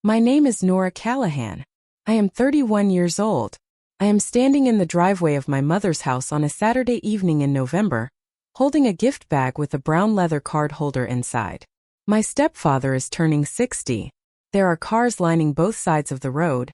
My name is Nora Callahan. I am 31 years old. I am standing in the driveway of my mother's house on a Saturday evening in November, holding a gift bag with a brown leather card holder inside. My stepfather is turning 60. There are cars lining both sides of the road,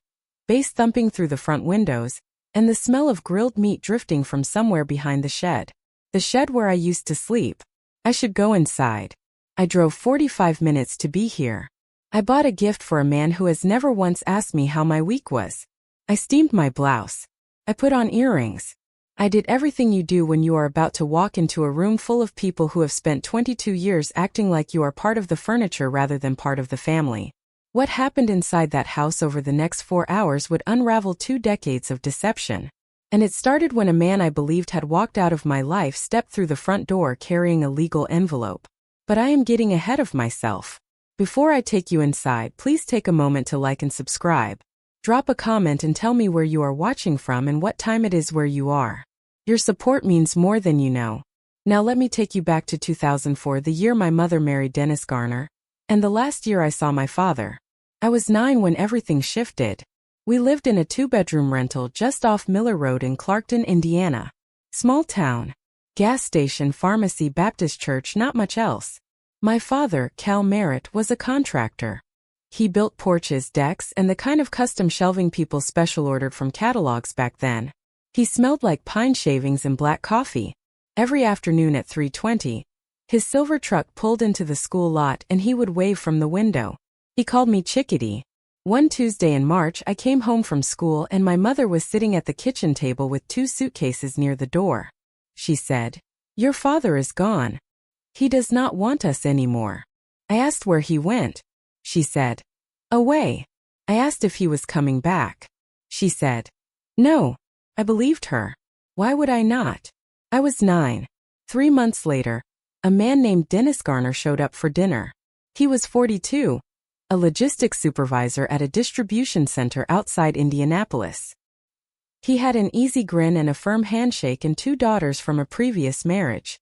bass thumping through the front windows, and the smell of grilled meat drifting from somewhere behind the shed. The shed where I used to sleep. I should go inside. I drove 45 minutes to be here. I bought a gift for a man who has never once asked me how my week was. I steamed my blouse. I put on earrings. I did everything you do when you are about to walk into a room full of people who have spent 22 years acting like you are part of the furniture rather than part of the family. What happened inside that house over the next 4 hours would unravel 2 decades of deception. And it started when a man I believed had walked out of my life stepped through the front door carrying a legal envelope. But I am getting ahead of myself. Before I take you inside, please take a moment to like and subscribe. Drop a comment and tell me where you are watching from and what time it is where you are. Your support means more than you know. Now let me take you back to 2004, the year my mother married Dennis Garner, and the last year I saw my father. I was 9 when everything shifted. We lived in a 2-bedroom rental just off Miller Road in Clarkton, Indiana. Small town. Gas station, pharmacy, Baptist church, not much else. My father, Cal Merritt, was a contractor. He built porches, decks, and the kind of custom shelving people special ordered from catalogs back then. He smelled like pine shavings and black coffee. Every afternoon at 3:20, his silver truck pulled into the school lot and he would wave from the window. He called me Chickadee. One Tuesday in March, I came home from school and my mother was sitting at the kitchen table with 2 suitcases near the door. She said, "Your father is gone. He does not want us anymore." I asked where he went. She said, "Away." I asked if he was coming back. She said, "No." I believed her. Why would I not? I was 9. 3 months later, a man named Dennis Garner showed up for dinner. He was 42. A logistics supervisor at a distribution center outside Indianapolis. He had an easy grin and a firm handshake and 2 daughters from a previous marriage.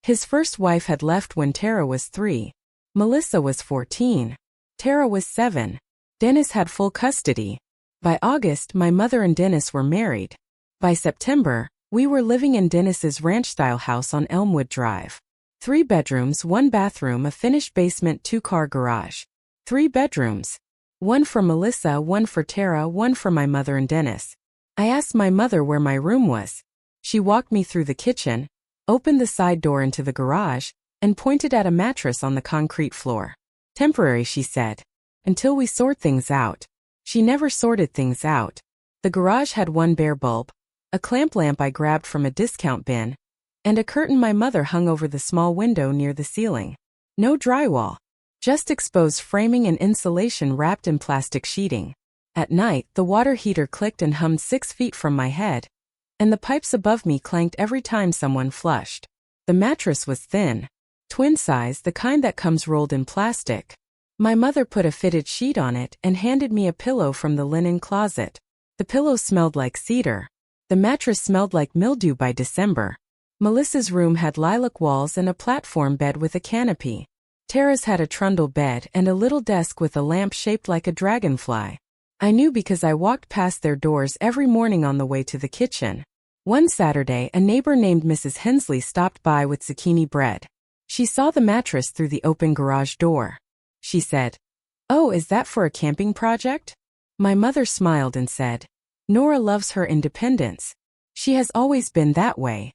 His first wife had left when Tara was 3. Melissa was 14. Tara was 7. Dennis had full custody. By August, my mother and Dennis were married. By September, we were living in Dennis's ranch-style house on Elmwood Drive. 3 bedrooms, 1 bathroom, a finished basement, 2-car garage. 3 bedrooms. 1 for Melissa, 1 for Tara, 1 for my mother and Dennis. I asked my mother where my room was. She walked me through the kitchen, opened the side door into the garage, and pointed at a mattress on the concrete floor. "Temporary," she said, "until we sort things out." She never sorted things out. The garage had 1 bare bulb, a clamp lamp I grabbed from a discount bin, and a curtain my mother hung over the small window near the ceiling. No drywall. Just exposed framing and insulation wrapped in plastic sheeting. At night, the water heater clicked and hummed 6 feet from my head, and the pipes above me clanked every time someone flushed. The mattress was thin. Twin size, the kind that comes rolled in plastic. My mother put a fitted sheet on it and handed me a pillow from the linen closet. The pillow smelled like cedar. The mattress smelled like mildew by December. Melissa's room had lilac walls and a platform bed with a canopy. Tara's had a trundle bed and a little desk with a lamp shaped like a dragonfly. I knew because I walked past their doors every morning on the way to the kitchen. One Saturday, a neighbor named Mrs. Hensley stopped by with zucchini bread. She saw the mattress through the open garage door. She said, "Oh, is that for a camping project?" My mother smiled and said, "Nora loves her independence. She has always been that way."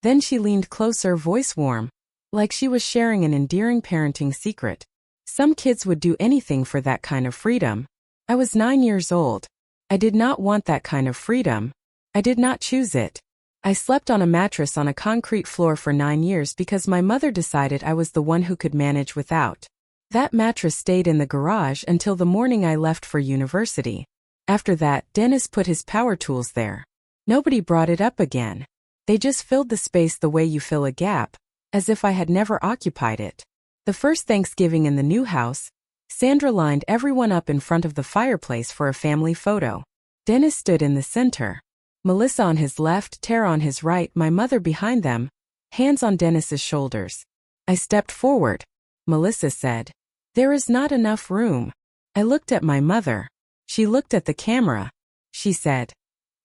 Then she leaned closer, voice warm, like she was sharing an endearing parenting secret. Some kids would do anything for that kind of freedom. I was 9 years old. I did not want that kind of freedom. I did not choose it. I slept on a mattress on a concrete floor for 9 years because my mother decided I was the one who could manage without. That mattress stayed in the garage until the morning I left for university. After that, Dennis put his power tools there. Nobody brought it up again. They just filled the space the way you fill a gap, as if I had never occupied it. The first Thanksgiving in the new house, Sandra lined everyone up in front of the fireplace for a family photo. Dennis stood in the center. Melissa on his left, Tara on his right, my mother behind them, hands on Dennis's shoulders. I stepped forward. Melissa said, "There is not enough room." I looked at my mother. She looked at the camera. She said,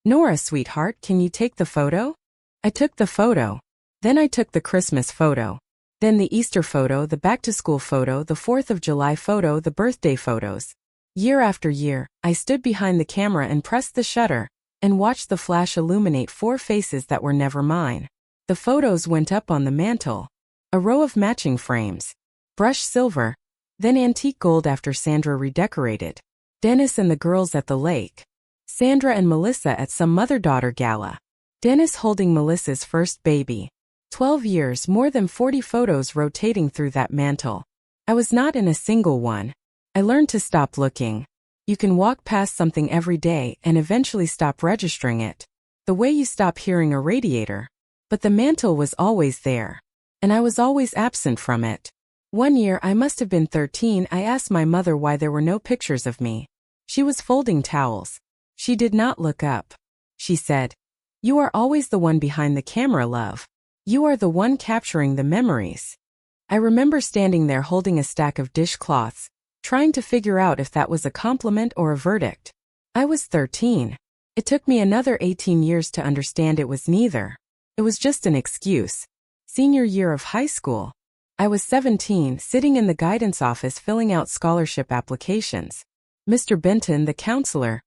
"Nora, sweetheart, can you take the photo?" I took the photo. Then I took the Christmas photo. Then the Easter photo, the back-to-school photo, the 4th of July photo, the birthday photos. Year after year, I stood behind the camera and pressed the shutter, and watched the flash illuminate 4 faces that were never mine. The photos went up on the mantle. A row of matching frames. Brushed silver, then antique gold after Sandra redecorated. Dennis and the girls at the lake. Sandra and Melissa at some mother-daughter gala. Dennis holding Melissa's first baby. 12 years, more than 40 photos rotating through that mantle. I was not in a single one. I learned to stop looking. You can walk past something every day and eventually stop registering it. The way you stop hearing a radiator. But the mantle was always there. And I was always absent from it. One year, I must have been 13, I asked my mother why there were no pictures of me. She was folding towels. She did not look up. She said, "You are always the one behind the camera, love. You are the one capturing the memories." I remember standing there holding a stack of dishcloths, trying to figure out if that was a compliment or a verdict. I was 13. It took me another 18 years to understand it was neither. It was just an excuse. Senior year of high school. I was 17, sitting in the guidance office filling out scholarship applications. Mr. Benton, the counselor,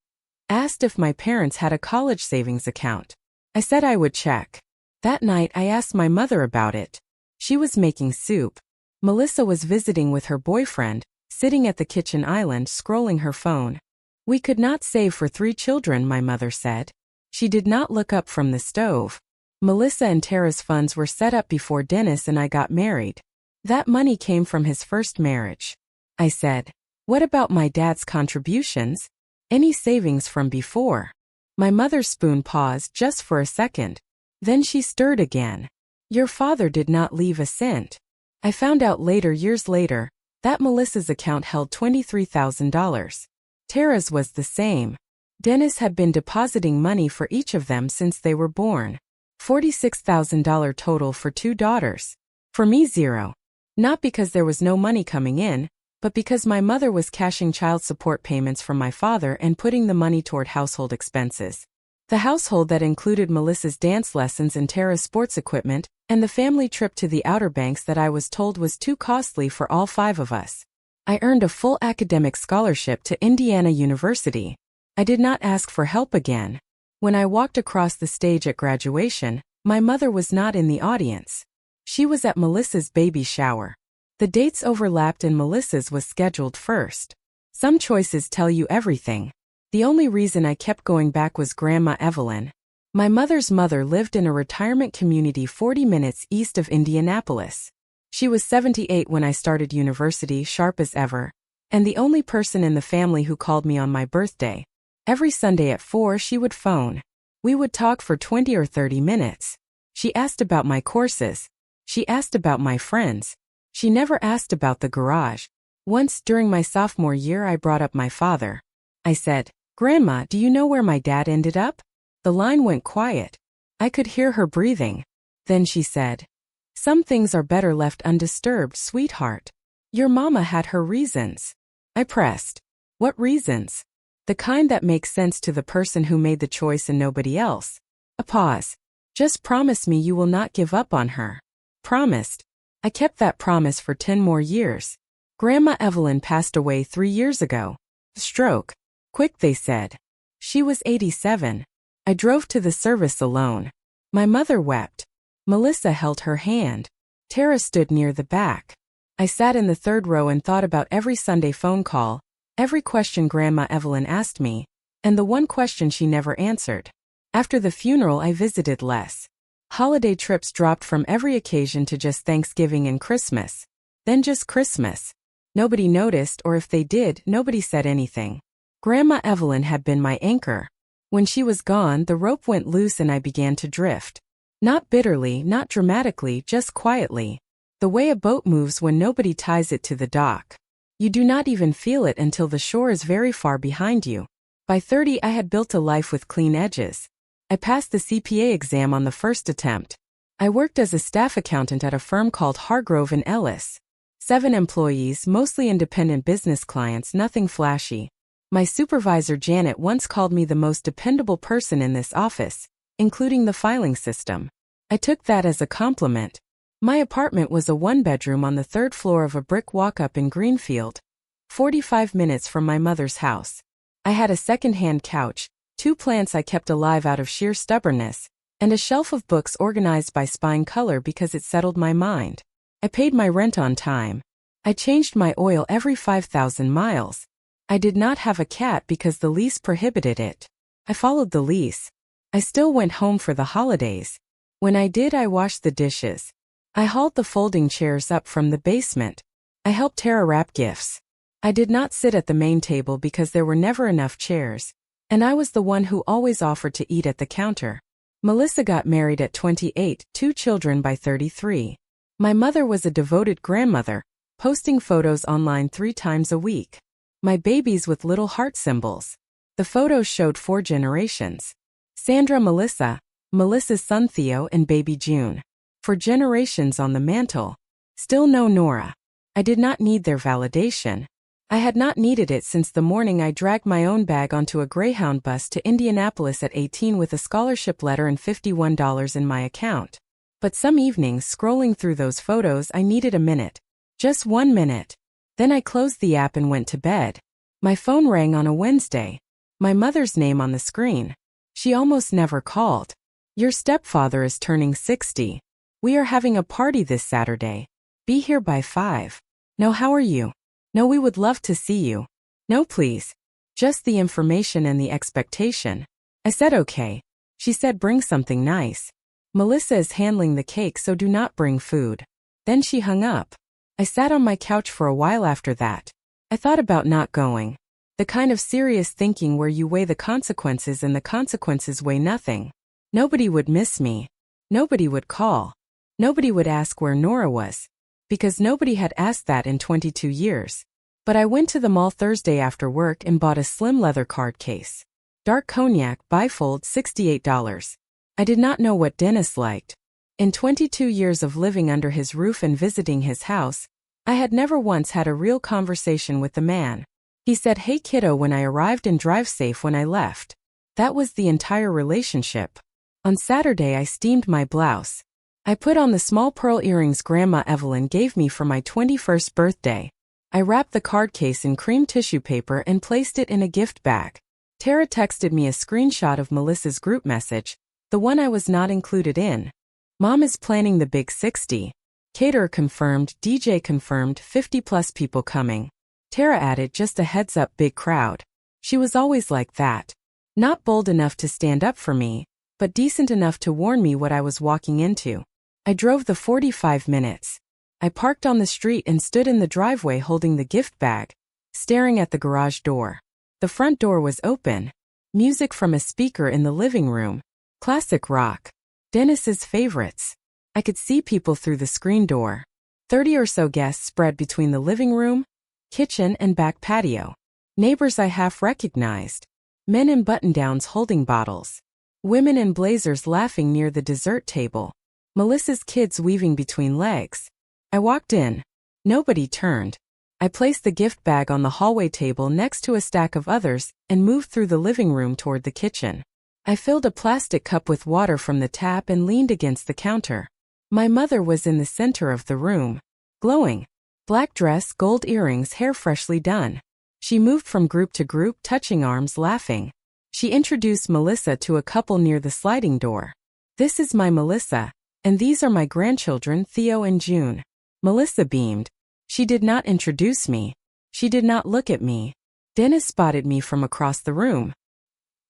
asked if my parents had a college savings account. I said I would check. That night I asked my mother about it. She was making soup. Melissa was visiting with her boyfriend, sitting at the kitchen island scrolling her phone. "We could not save for 3 children," my mother said. She did not look up from the stove. Melissa and Tara's funds were set up before Dennis and I got married. That money came from his first marriage. I said, "What about my dad's contributions? Any savings from before?" My mother's spoon paused just for a second. Then she stirred again. "Your father did not leave a cent." I found out later, years later, that Melissa's account held $23,000. Tara's was the same. Dennis had been depositing money for each of them since they were born. $46,000 total for 2 daughters. For me, 0. Not because there was no money coming in, but because my mother was cashing child support payments from my father and putting the money toward household expenses. The household that included Melissa's dance lessons and Tara's sports equipment, and the family trip to the Outer Banks that I was told was too costly for all 5 of us. I earned a full academic scholarship to Indiana University. I did not ask for help again. When I walked across the stage at graduation, my mother was not in the audience. She was at Melissa's baby shower. The dates overlapped and Melissa's was scheduled first. Some choices tell you everything. The only reason I kept going back was Grandma Evelyn. My mother's mother lived in a retirement community 40 minutes east of Indianapolis. She was 78 when I started university, sharp as ever, and the only person in the family who called me on my birthday. Every Sunday at 4 she would phone. We would talk for 20 or 30 minutes. She asked about my courses. She asked about my friends. She never asked about the garage. Once during my sophomore year I brought up my father. I said, "Grandma, do you know where my dad ended up?" The line went quiet. I could hear her breathing. Then she said, "Some things are better left undisturbed, sweetheart. Your mama had her reasons." I pressed. "What reasons?" "The kind that makes sense to the person who made the choice and nobody else." A pause. "Just promise me you will not give up on her." Promised. I kept that promise for 10 more years. Grandma Evelyn passed away 3 years ago. Stroke. Quick, they said. She was 87. I drove to the service alone. My mother wept. Melissa held her hand. Tara stood near the back. I sat in the 3rd row and thought about every Sunday phone call, every question Grandma Evelyn asked me, and the one question she never answered. After the funeral I visited less. Holiday trips dropped from every occasion to just Thanksgiving and Christmas. Then just Christmas. Nobody noticed, or if they did, nobody said anything. Grandma Evelyn had been my anchor. When she was gone, the rope went loose and I began to drift. Not bitterly, not dramatically, just quietly. The way a boat moves when nobody ties it to the dock. You do not even feel it until the shore is very far behind you. By 30 I had built a life with clean edges. I passed the CPA exam on the first attempt. I worked as a staff accountant at a firm called Hargrove and Ellis. 7 employees, mostly independent business clients, nothing flashy. My supervisor Janet once called me the most dependable person in this office, including the filing system. I took that as a compliment. My apartment was a one-bedroom on the 3rd floor of a brick walk-up in Greenfield, 45 minutes from my mother's house. I had a second-hand couch, 2 plants I kept alive out of sheer stubbornness, and a shelf of books organized by spine color because it settled my mind. I paid my rent on time. I changed my oil every 5,000 miles. I did not have a cat because the lease prohibited it. I followed the lease. I still went home for the holidays. When I did, I washed the dishes. I hauled the folding chairs up from the basement. I helped Tara wrap gifts. I did not sit at the main table because there were never enough chairs, and I was the one who always offered to eat at the counter. Melissa got married at 28, 2 children by 33. My mother was a devoted grandmother, posting photos online 3 times a week. My babies with little heart symbols. The photos showed 4 generations. Sandra, Melissa, Melissa's son Theo, and baby June. For generations on the mantle. Still no Nora. I did not need their validation. I had not needed it since the morning I dragged my own bag onto a Greyhound bus to Indianapolis at 18 with a scholarship letter and $51 in my account. But some evenings scrolling through those photos I needed a minute. Just 1 minute. Then I closed the app and went to bed. My phone rang on a Wednesday. My mother's name on the screen. She almost never called. Your stepfather is turning 60. We are having a party this Saturday. Be here by 5. No, how are you? No, we would love to see you. No, please. Just the information and the expectation. I said okay. She said bring something nice. Melissa is handling the cake, so do not bring food. Then she hung up. I sat on my couch for a while after that. I thought about not going. The kind of serious thinking where you weigh the consequences and the consequences weigh nothing. Nobody would miss me. Nobody would call. Nobody would ask where Nora was. Because nobody had asked that in 22 years. But I went to the mall Thursday after work and bought a slim leather card case. Dark cognac, bifold, $68. I did not know what Dennis liked. In 22 years of living under his roof and visiting his house, I had never once had a real conversation with the man. He said, "Hey kiddo," when I arrived and "drive safe" when I left. That was the entire relationship. On Saturday I steamed my blouse. I put on the small pearl earrings Grandma Evelyn gave me for my 21st birthday. I wrapped the card case in cream tissue paper and placed it in a gift bag. Tara texted me a screenshot of Melissa's group message, the one I was not included in. Mom is planning the big 60. Caterer confirmed, DJ confirmed, 50+ people coming. Tara added, just a heads up, big crowd. She was always like that. Not bold enough to stand up for me, but decent enough to warn me what I was walking into. I drove the 45 minutes. I parked on the street and stood in the driveway holding the gift bag, staring at the garage door. The front door was open. Music from a speaker in the living room. Classic rock. Dennis's favorites. I could see people through the screen door. 30 or so guests spread between the living room, kitchen, and back patio. Neighbors I half recognized. Men in button-downs holding bottles. Women in blazers laughing near the dessert table. Melissa's kids weaving between legs. I walked in. Nobody turned. I placed the gift bag on the hallway table next to a stack of others and moved through the living room toward the kitchen. I filled a plastic cup with water from the tap and leaned against the counter. My mother was in the center of the room. Glowing. Black dress, gold earrings, hair freshly done. She moved from group to group, touching arms, laughing. She introduced Melissa to a couple near the sliding door. "This is my Melissa, and these are my grandchildren, Theo and June." Melissa beamed. She did not introduce me. She did not look at me. Dennis spotted me from across the room.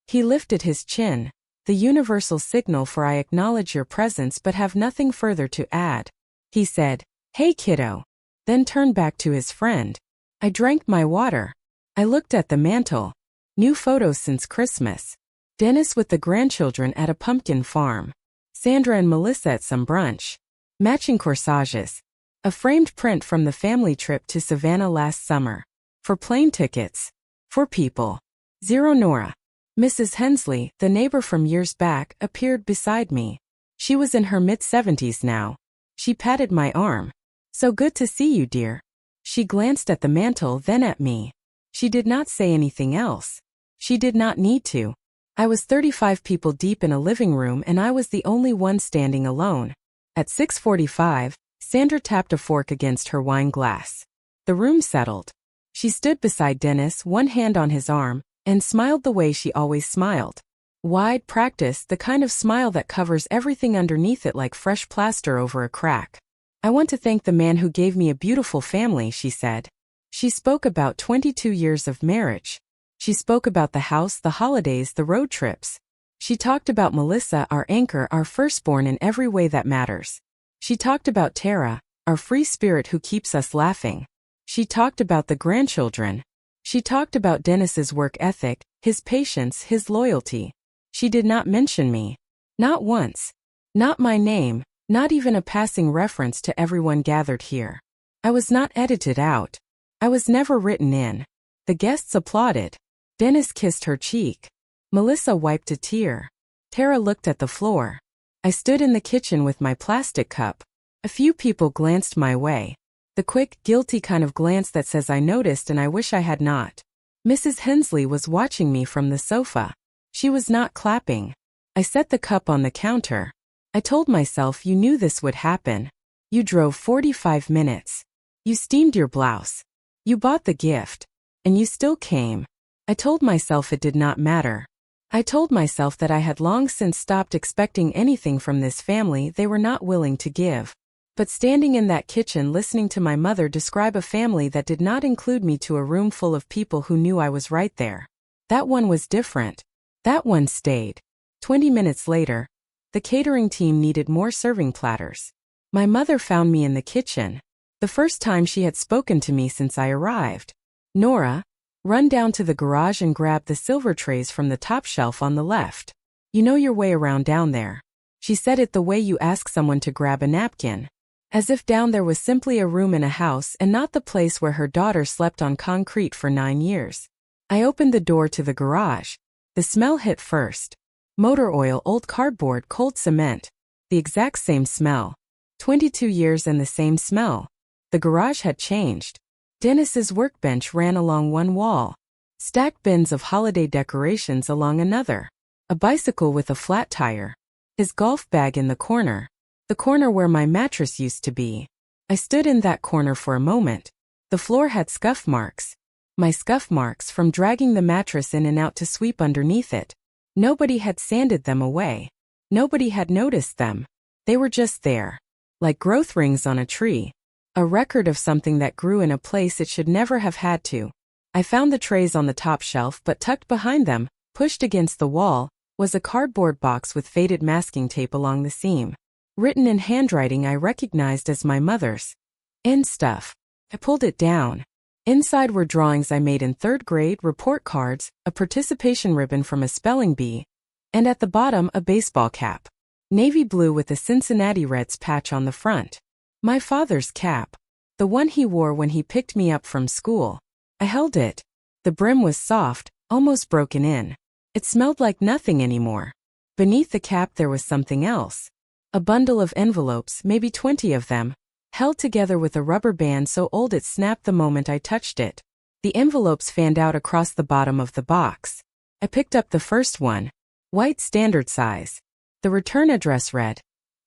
He lifted his chin, the universal signal for "I acknowledge your presence but have nothing further to add." He said, "Hey kiddo," then turned back to his friend. I drank my water. I looked at the mantle. New photos since Christmas. Dennis with the grandchildren at a pumpkin farm. Sandra and Melissa at some brunch. Matching corsages. A framed print from the family trip to Savannah last summer. For plane tickets. For people. Zero Nora. Mrs. Hensley, the neighbor from years back, appeared beside me. She was in her mid-70s now. She patted my arm. So good to see you, dear. She glanced at the mantel, then at me. She did not say anything else. She did not need to. I was 35 people deep in a living room and I was the only one standing alone. At 6:45, Sandra tapped a fork against her wine glass. The room settled. She stood beside Dennis, one hand on his arm, and smiled the way she always smiled. Wide, practiced, the kind of smile that covers everything underneath it like fresh plaster over a crack. I want to thank the man who gave me a beautiful family, she said. She spoke about 22 years of marriage. She spoke about the house, the holidays, the road trips. She talked about Melissa, our anchor, our firstborn in every way that matters. She talked about Tara, our free spirit who keeps us laughing. She talked about the grandchildren. She talked about Dennis's work ethic, his patience, his loyalty. She did not mention me. Not once. Not my name, not even a passing reference to everyone gathered here. I was not edited out. I was never written in. The guests applauded. Dennis kissed her cheek. Melissa wiped a tear. Tara looked at the floor. I stood in the kitchen with my plastic cup. A few people glanced my way. The quick, guilty kind of glance that says I noticed and I wish I had not. Mrs. Hensley was watching me from the sofa. She was not clapping. I set the cup on the counter. I told myself you knew this would happen. You drove 45 minutes. You steamed your blouse. You bought the gift. And you still came. I told myself it did not matter. I told myself that I had long since stopped expecting anything from this family they were not willing to give. But standing in that kitchen listening to my mother describe a family that did not include me to a room full of people who knew I was right there. That one was different. That one stayed. 20 minutes later, the catering team needed more serving platters. My mother found me in the kitchen. The first time she had spoken to me since I arrived. Nora, run down to the garage and grab the silver trays from the top shelf on the left. You know your way around down there. She said it the way you ask someone to grab a napkin. As if down there was simply a room in a house and not the place where her daughter slept on concrete for 9 years. I opened the door to the garage. The smell hit first. Motor oil, old cardboard, cold cement. The exact same smell. 22 years and the same smell. The garage had changed. Dennis's workbench ran along one wall. Stacked bins of holiday decorations along another. A bicycle with a flat tire. His golf bag in the corner. The corner where my mattress used to be. I stood in that corner for a moment. The floor had scuff marks. My scuff marks from dragging the mattress in and out to sweep underneath it. Nobody had sanded them away. Nobody had noticed them. They were just there. Like growth rings on a tree. A record of something that grew in a place it should never have had to. I found the trays on the top shelf, but tucked behind them, pushed against the wall, was a cardboard box with faded masking tape along the seam. Written in handwriting I recognized as my mother's. End stuff. I pulled it down. Inside were drawings I made in 3rd grade, report cards, a participation ribbon from a spelling bee, and at the bottom a baseball cap. Navy blue with a Cincinnati Reds patch on the front. My father's cap. The one he wore when he picked me up from school. I held it. The brim was soft, almost broken in. It smelled like nothing anymore. Beneath the cap there was something else. A bundle of envelopes, maybe 20 of them, held together with a rubber band so old it snapped the moment I touched it. The envelopes fanned out across the bottom of the box. I picked up the first one. White standard size. The return address read,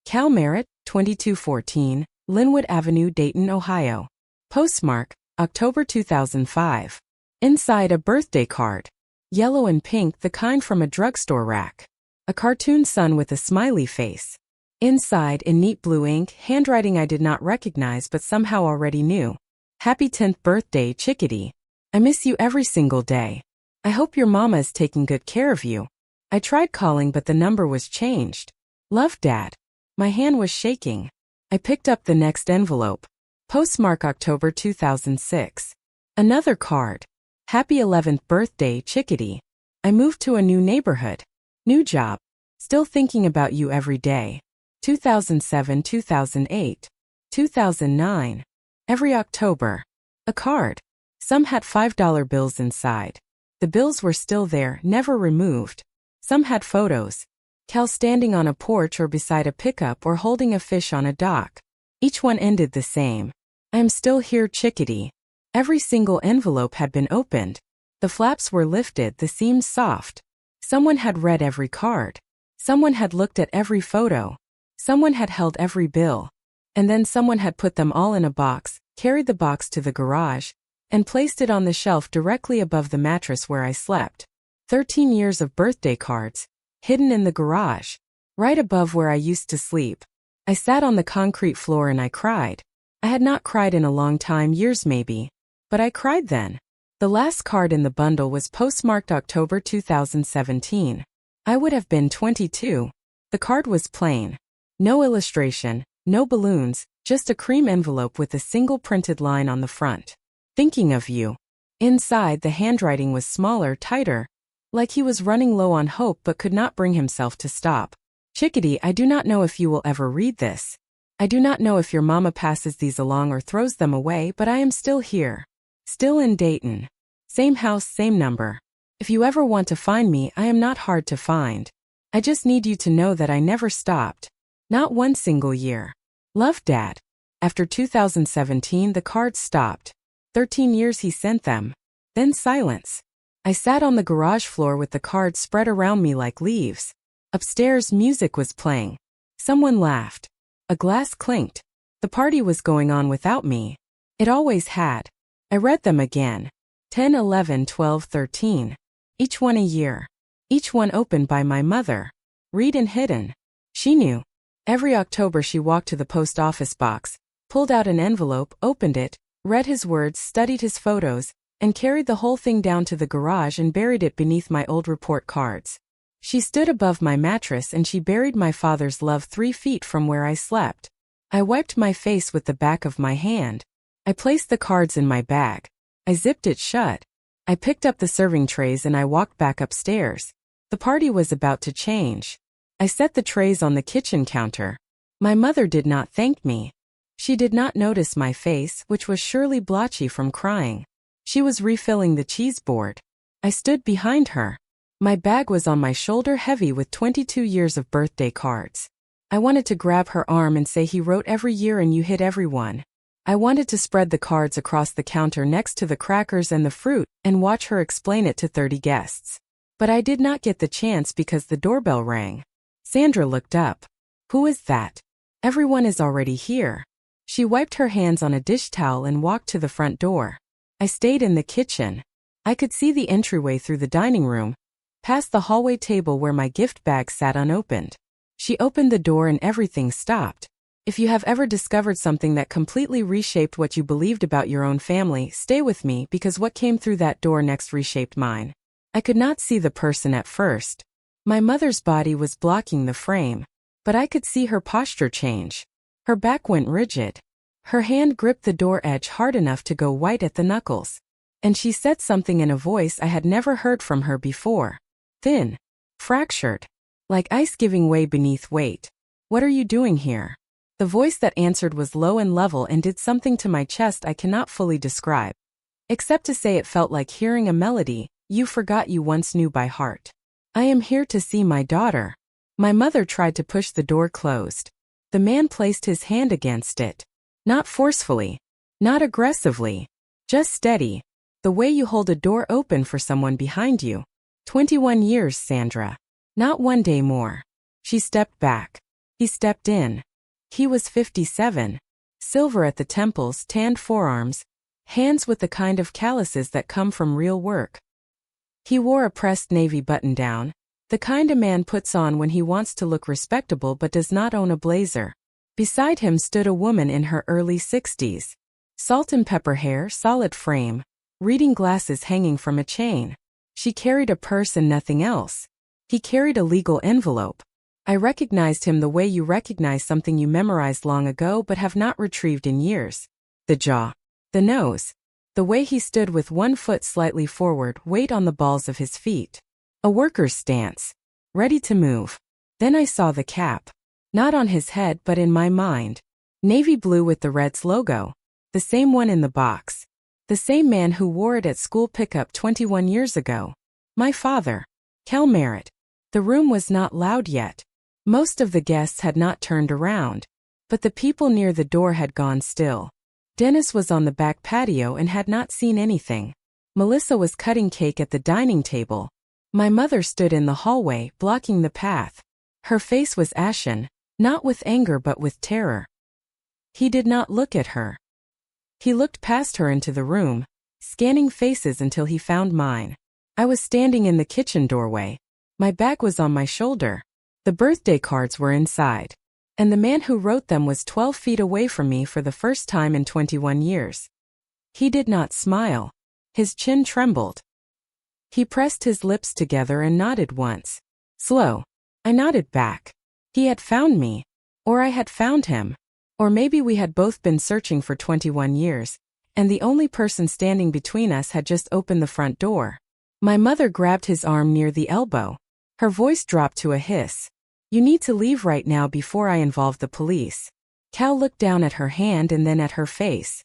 Cal Merritt, 2214, Linwood Avenue, Dayton, Ohio. Postmark, October 2005. Inside a birthday card. Yellow and pink, the kind from a drugstore rack. A cartoon sun with a smiley face. Inside, in neat blue ink, handwriting I did not recognize but somehow already knew. Happy 10th birthday, Chickadee. I miss you every single day. I hope your mama is taking good care of you. I tried calling but the number was changed. Love, Dad. My hand was shaking. I picked up the next envelope. Postmark October 2006. Another card. Happy 11th birthday, Chickadee. I moved to a new neighborhood. New job. Still thinking about you every day. 2007, 2008, 2009. Every October. A card. Some had $5 bills inside. The bills were still there, never removed. Some had photos. Cal standing on a porch or beside a pickup or holding a fish on a dock. Each one ended the same. I am still here, chickadee. Every single envelope had been opened. The flaps were lifted, the seams soft. Someone had read every card. Someone had looked at every photo. Someone had held every bill. And then someone had put them all in a box, carried the box to the garage, and placed it on the shelf directly above the mattress where I slept. 13 years of birthday cards, hidden in the garage, right above where I used to sleep. I sat on the concrete floor and I cried. I had not cried in a long time, years maybe, but I cried then. The last card in the bundle was postmarked October 2017. I would have been 22. The card was plain. No illustration, no balloons, just a cream envelope with a single printed line on the front. Thinking of you. Inside, the handwriting was smaller, tighter, like he was running low on hope but could not bring himself to stop. Chickadee, I do not know if you will ever read this. I do not know if your mama passes these along or throws them away, but I am still here. Still in Dayton. Same house, same number. If you ever want to find me, I am not hard to find. I just need you to know that I never stopped. Not one single year. Love, Dad. After 2017, the cards stopped. 13 years he sent them. Then silence. I sat on the garage floor with the cards spread around me like leaves. Upstairs, music was playing. Someone laughed. A glass clinked. The party was going on without me. It always had. I read them again. 10, 11, 12, 13. Each one a year. Each one opened by my mother. Read and hidden. She knew. Every October she walked to the post office box, pulled out an envelope, opened it, read his words, studied his photos, and carried the whole thing down to the garage and buried it beneath my old report cards. She stood above my mattress and she buried my father's love 3 feet from where I slept. I wiped my face with the back of my hand. I placed the cards in my bag. I zipped it shut. I picked up the serving trays and I walked back upstairs. The party was about to change. I set the trays on the kitchen counter. My mother did not thank me. She did not notice my face, which was surely blotchy from crying. She was refilling the cheese board. I stood behind her. My bag was on my shoulder, heavy with 22 years of birthday cards. I wanted to grab her arm and say, he wrote every year and you hit every one. I wanted to spread the cards across the counter next to the crackers and the fruit and watch her explain it to 30 guests. But I did not get the chance because the doorbell rang. Sandra looked up. Who is that? Everyone is already here. She wiped her hands on a dish towel and walked to the front door. I stayed in the kitchen. I could see the entryway through the dining room, past the hallway table where my gift bag sat unopened. She opened the door and everything stopped. If you have ever discovered something that completely reshaped what you believed about your own family, stay with me because what came through that door next reshaped mine. I could not see the person at first. My mother's body was blocking the frame, but I could see her posture change. Her back went rigid. Her hand gripped the door edge hard enough to go white at the knuckles. And she said something in a voice I had never heard from her before. Thin. Fractured. Like ice giving way beneath weight. What are you doing here? The voice that answered was low and level and did something to my chest I cannot fully describe. Except to say it felt like hearing a melody you forgot you once knew by heart. I am here to see my daughter. My mother tried to push the door closed. The man placed his hand against it. Not forcefully. Not aggressively. Just steady. The way you hold a door open for someone behind you. 21 years, Sandra. Not one day more. She stepped back. He stepped in. He was 57. Silver at the temples, tanned forearms, hands with the kind of calluses that come from real work. He wore a pressed navy button-down, the kind a man puts on when he wants to look respectable but does not own a blazer. Beside him stood a woman in her early 60s. Salt and pepper hair, solid frame, reading glasses hanging from a chain. She carried a purse and nothing else. He carried a legal envelope. I recognized him the way you recognize something you memorized long ago but have not retrieved in years. The jaw. The nose. The way he stood with one foot slightly forward, weight on the balls of his feet. A worker's stance. Ready to move. Then I saw the cap. Not on his head but in my mind. Navy blue with the Reds logo. The same one in the box. The same man who wore it at school pickup 21 years ago. My father. Cal Merritt. The room was not loud yet. Most of the guests had not turned around. But the people near the door had gone still. Dennis was on the back patio and had not seen anything. Melissa was cutting cake at the dining table. My mother stood in the hallway, blocking the path. Her face was ashen, not with anger but with terror. He did not look at her. He looked past her into the room, scanning faces until he found mine. I was standing in the kitchen doorway. My bag was on my shoulder. The birthday cards were inside. And the man who wrote them was 12 feet away from me for the first time in 21 years. He did not smile. His chin trembled. He pressed his lips together and nodded once. Slow. I nodded back. He had found me. Or I had found him. Or maybe we had both been searching for 21 years, and the only person standing between us had just opened the front door. My mother grabbed his arm near the elbow. Her voice dropped to a hiss. You need to leave right now before I involve the police. Cal looked down at her hand and then at her face.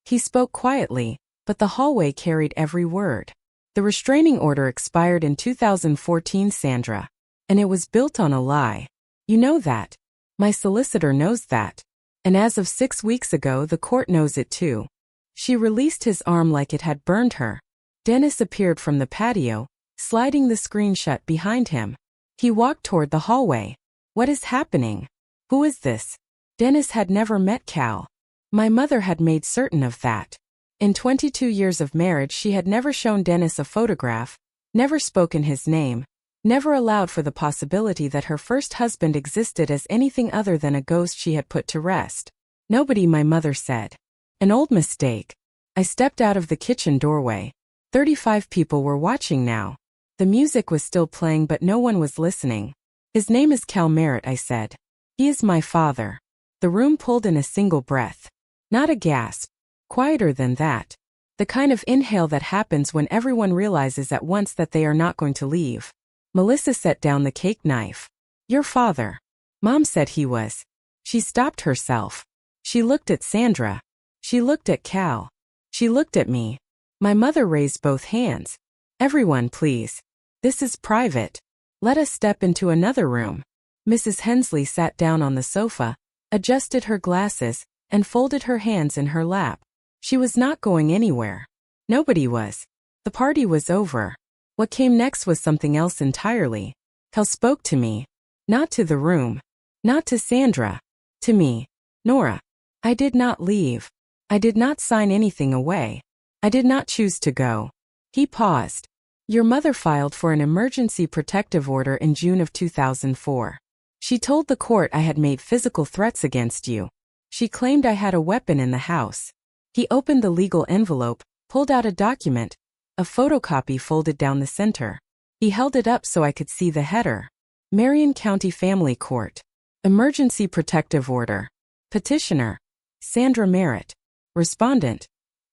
He spoke quietly, but the hallway carried every word. The restraining order expired in 2014, Sandra. And it was built on a lie. You know that. My solicitor knows that. And as of 6 weeks ago, the court knows it too. She released his arm like it had burned her. Dennis appeared from the patio, sliding the screen shut behind him. He walked toward the hallway. What is happening? Who is this? Dennis had never met Cal. My mother had made certain of that. In 22 years of marriage, she had never shown Dennis a photograph, never spoken his name, never allowed for the possibility that her first husband existed as anything other than a ghost she had put to rest. Nobody, my mother said. An old mistake. I stepped out of the kitchen doorway. 35 people were watching now. The music was still playing but no one was listening. His name is Cal Merritt, I said. He is my father. The room pulled in a single breath. Not a gasp. Quieter than that. The kind of inhale that happens when everyone realizes at once that they are not going to leave. Melissa set down the cake knife. Your father. Mom said he was. She stopped herself. She looked at Sandra. She looked at Cal. She looked at me. My mother raised both hands. Everyone, please. This is private. Let us step into another room. Mrs. Hensley sat down on the sofa, adjusted her glasses, and folded her hands in her lap. She was not going anywhere. Nobody was. The party was over. What came next was something else entirely. Cal spoke to me. Not to the room. Not to Sandra. To me. Nora. I did not leave. I did not sign anything away. I did not choose to go. He paused. Your mother filed for an emergency protective order in June of 2004. She told the court I had made physical threats against you. She claimed I had a weapon in the house. He opened the legal envelope, pulled out a document, a photocopy folded down the center. He held it up so I could see the header. Marion County Family Court. Emergency Protective Order. Petitioner. Sandra Merritt. Respondent.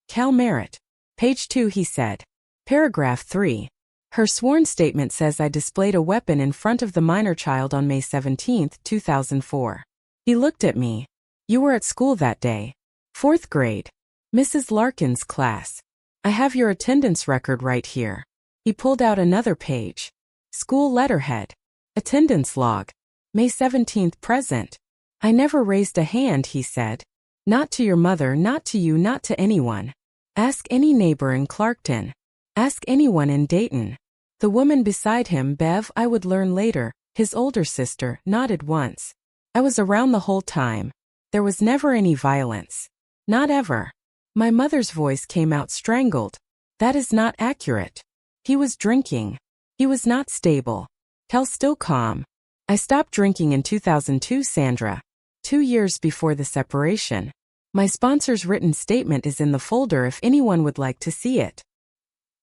Cal Merritt. Page 2, he said. Paragraph 3. Her sworn statement says I displayed a weapon in front of the minor child on May 17, 2004. He looked at me. You were at school that day. 4th grade. Mrs. Larkin's class. I have your attendance record right here. He pulled out another page. School letterhead. Attendance log. May 17th present. I never raised a hand, he said. Not to your mother, not to you, not to anyone. Ask any neighbor in Clarkton. Ask anyone in Dayton. The woman beside him, Bev, I would learn later, his older sister, nodded once. I was around the whole time. There was never any violence. Not ever. My mother's voice came out strangled. That is not accurate. He was drinking. He was not stable. Cal still calm. I stopped drinking in 2002, Sandra. 2 years before the separation. My sponsor's written statement is in the folder if anyone would like to see it.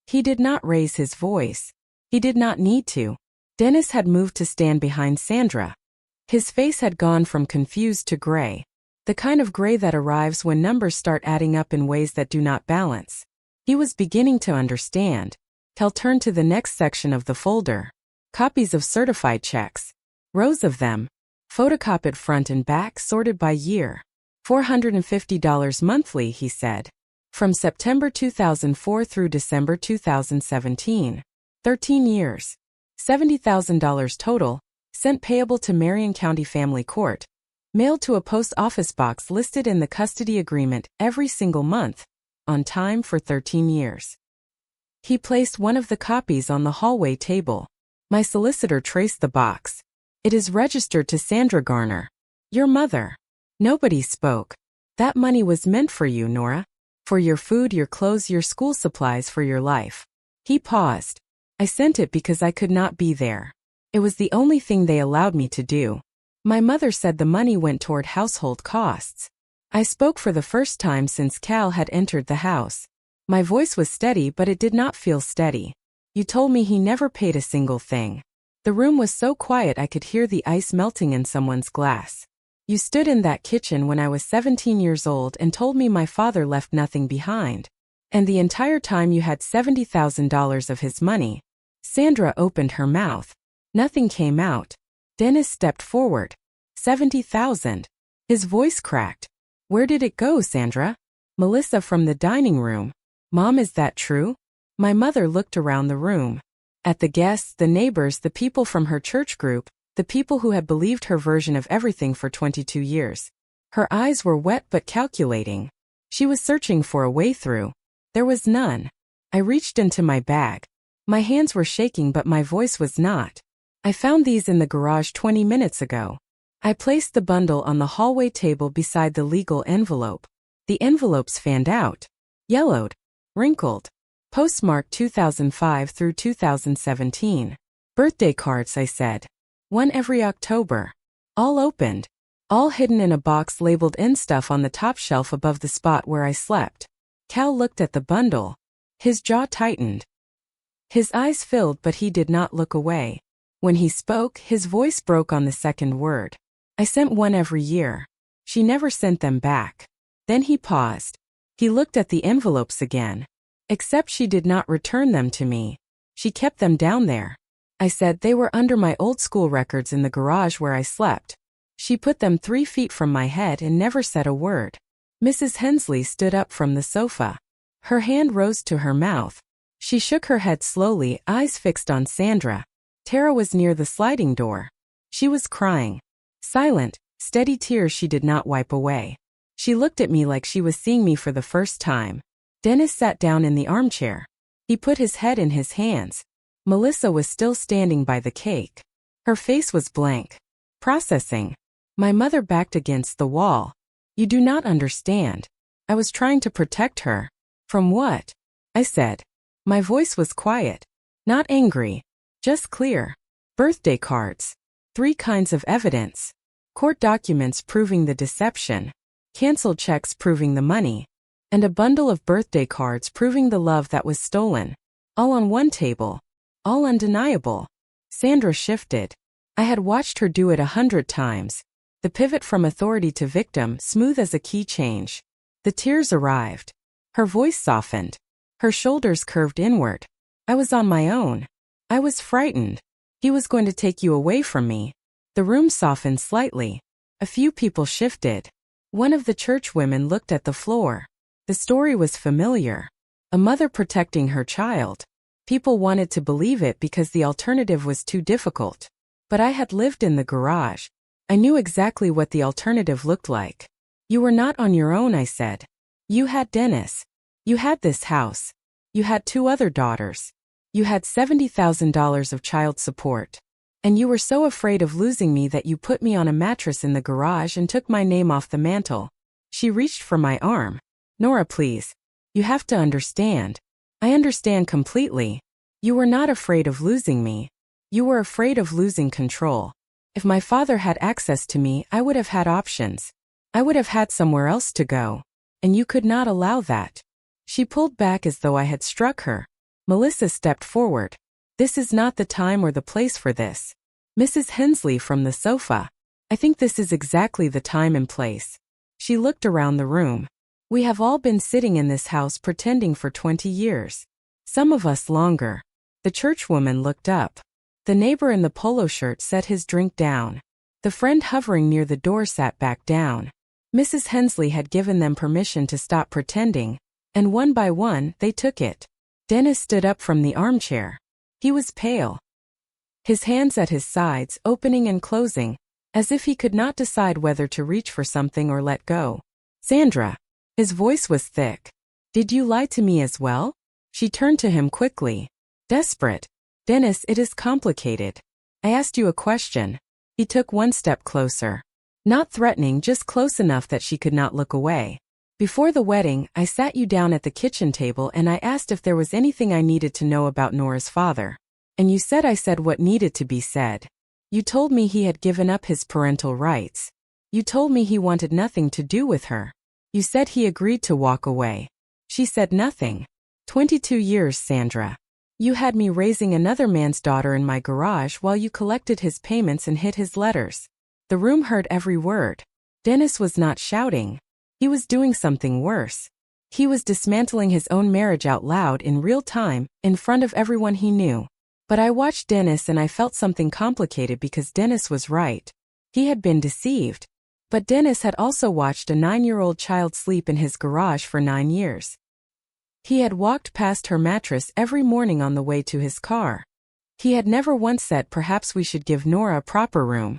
He did not raise his voice. He did not need to. Dennis had moved to stand behind Sandra. His face had gone from confused to gray. The kind of gray that arrives when numbers start adding up in ways that do not balance. He was beginning to understand. Cal turned to the next section of the folder. Copies of certified checks. Rows of them. Photocopied front and back, sorted by year. $450 monthly, he said. From September 2004 through December 2017. 13 years. $70,000 total, sent payable to Marion County Family Court. mailed to a post office box listed in the custody agreement every single month, on time for 13 years. He placed one of the copies on the hallway table. My solicitor traced the box. It is registered to Sandra Garner, your mother. Nobody spoke. That money was meant for you, Nora. For your food, your clothes, your school supplies, for your life. He paused. I sent it because I could not be there. It was the only thing they allowed me to do. My mother said the money went toward household costs. I spoke for the first time since Cal had entered the house. My voice was steady, but it did not feel steady. You told me he never paid a single thing. The room was so quiet I could hear the ice melting in someone's glass. You stood in that kitchen when I was 17 years old and told me my father left nothing behind. And the entire time you had $70,000 of his money. Sandra opened her mouth. Nothing came out. Dennis stepped forward. 70,000. His voice cracked. Where did it go, Sandra? Melissa from the dining room. Mom, is that true? My mother looked around the room. At the guests, the neighbors, the people from her church group, the people who had believed her version of everything for 22 years. Her eyes were wet but calculating. She was searching for a way through. There was none. I reached into my bag. My hands were shaking but my voice was not. I found these in the garage 20 minutes ago. I placed the bundle on the hallway table beside the legal envelope. The envelopes fanned out. Yellowed. Wrinkled. Postmarked 2005 through 2017. Birthday cards, I said. One every October. All opened. All hidden in a box labeled "N" stuff on the top shelf above the spot where I slept. Cal looked at the bundle. His jaw tightened. His eyes filled but he did not look away. When he spoke, his voice broke on the second word. I sent one every year. She never sent them back. Then he paused. He looked at the envelopes again. Except she did not return them to me. She kept them down there. I said they were under my old school records in the garage where I slept. She put them 3 feet from my head and never said a word. Mrs. Hensley stood up from the sofa. Her hand rose to her mouth. She shook her head slowly, eyes fixed on Sandra. Tara was near the sliding door. She was crying. Silent, steady tears she did not wipe away. She looked at me like she was seeing me for the first time. Dennis sat down in the armchair. He put his head in his hands. Melissa was still standing by the cake. Her face was blank. Processing. My mother backed against the wall. You do not understand. I was trying to protect her. From what? I said. My voice was quiet. Not angry. Just clear. Birthday cards. 3 kinds of evidence. Court documents proving the deception. Canceled checks proving the money. And a bundle of birthday cards proving the love that was stolen. All on one table. All undeniable. Sandra shifted. I had watched her do it 100 times. The pivot from authority to victim, smooth as a key change. The tears arrived. Her voice softened. Her shoulders curved inward. I was on my own. I was frightened. He was going to take you away from me. The room softened slightly. A few people shifted. One of the church women looked at the floor. The story was familiar. A mother protecting her child. People wanted to believe it because the alternative was too difficult. But I had lived in the garage. I knew exactly what the alternative looked like. You were not on your own, I said. You had Dennis. You had this house. You had 2 other daughters. You had $70,000 of child support. And you were so afraid of losing me that you put me on a mattress in the garage and took my name off the mantle. She reached for my arm. Nora, please. You have to understand. I understand completely. You were not afraid of losing me. You were afraid of losing control. If my father had access to me, I would have had options. I would have had somewhere else to go. And you could not allow that. She pulled back as though I had struck her. Melissa stepped forward. This is not the time or the place for this. Mrs. Hensley from the sofa. I think this is exactly the time and place. She looked around the room. We have all been sitting in this house pretending for 20 years. Some of us longer. The churchwoman looked up. The neighbor in the polo shirt set his drink down. The friend hovering near the door sat back down. Mrs. Hensley had given them permission to stop pretending, and one by one, they took it. Dennis stood up from the armchair. He was pale. His hands at his sides, opening and closing. as if he could not decide whether to reach for something or let go. Sandra. His voice was thick. Did you lie to me as well? She turned to him quickly. Desperate. Dennis, it is complicated. I asked you a question. He took one step closer. Not threatening, just close enough that she could not look away. Before the wedding, I sat you down at the kitchen table and I asked if there was anything I needed to know about Nora's father. And you said I said what needed to be said. You told me he had given up his parental rights. You told me he wanted nothing to do with her. You said he agreed to walk away. She said nothing. 22 years, Sandra. You had me raising another man's daughter in my garage while you collected his payments and hid his letters. The room heard every word. Dennis was not shouting. He was doing something worse. He was dismantling his own marriage out loud in real time, in front of everyone he knew. But I watched Dennis and I felt something complicated because Dennis was right. He had been deceived. But Dennis had also watched a 9-year-old child sleep in his garage for 9 years. He had walked past her mattress every morning on the way to his car. He had never once said perhaps we should give Nora a proper room.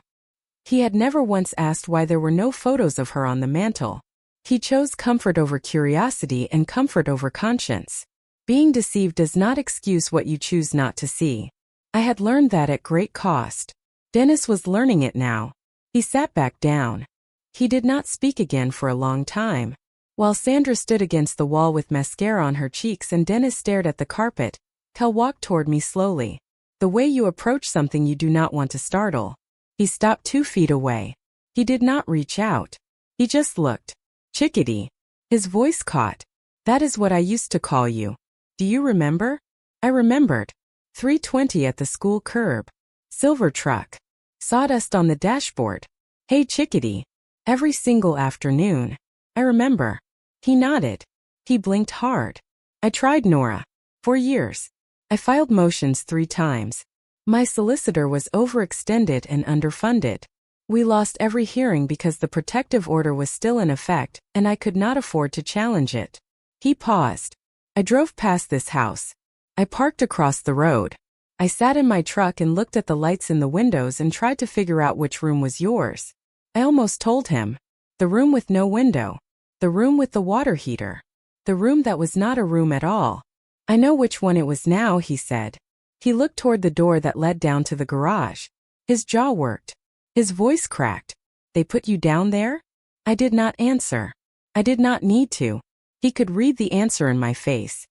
He had never once asked why there were no photos of her on the mantel. He chose comfort over curiosity and comfort over conscience. Being deceived does not excuse what you choose not to see. I had learned that at great cost. Dennis was learning it now. He sat back down. He did not speak again for a long time. While Sandra stood against the wall with mascara on her cheeks and Dennis stared at the carpet, Kel walked toward me slowly. The way you approach something you do not want to startle. He stopped 2 feet away. He did not reach out. He just looked. Chickadee. His voice caught. That is what I used to call you. Do you remember? I remembered. 3:20 at the school curb. Silver truck. Sawdust on the dashboard. Hey Chickadee. Every single afternoon. I remember. He nodded. He blinked hard. I tried Nora. For years. I filed motions 3 times. My solicitor was overextended and underfunded. We lost every hearing because the protective order was still in effect, and I could not afford to challenge it. He paused. I drove past this house. I parked across the road. I sat in my truck and looked at the lights in the windows and tried to figure out which room was yours. I almost told him. The room with no window. The room with the water heater. The room that was not a room at all. I know which one it was now, he said. He looked toward the door that led down to the garage. His jaw worked. His voice cracked. They put you down there? I did not answer. I did not need to. He could read the answer in my face.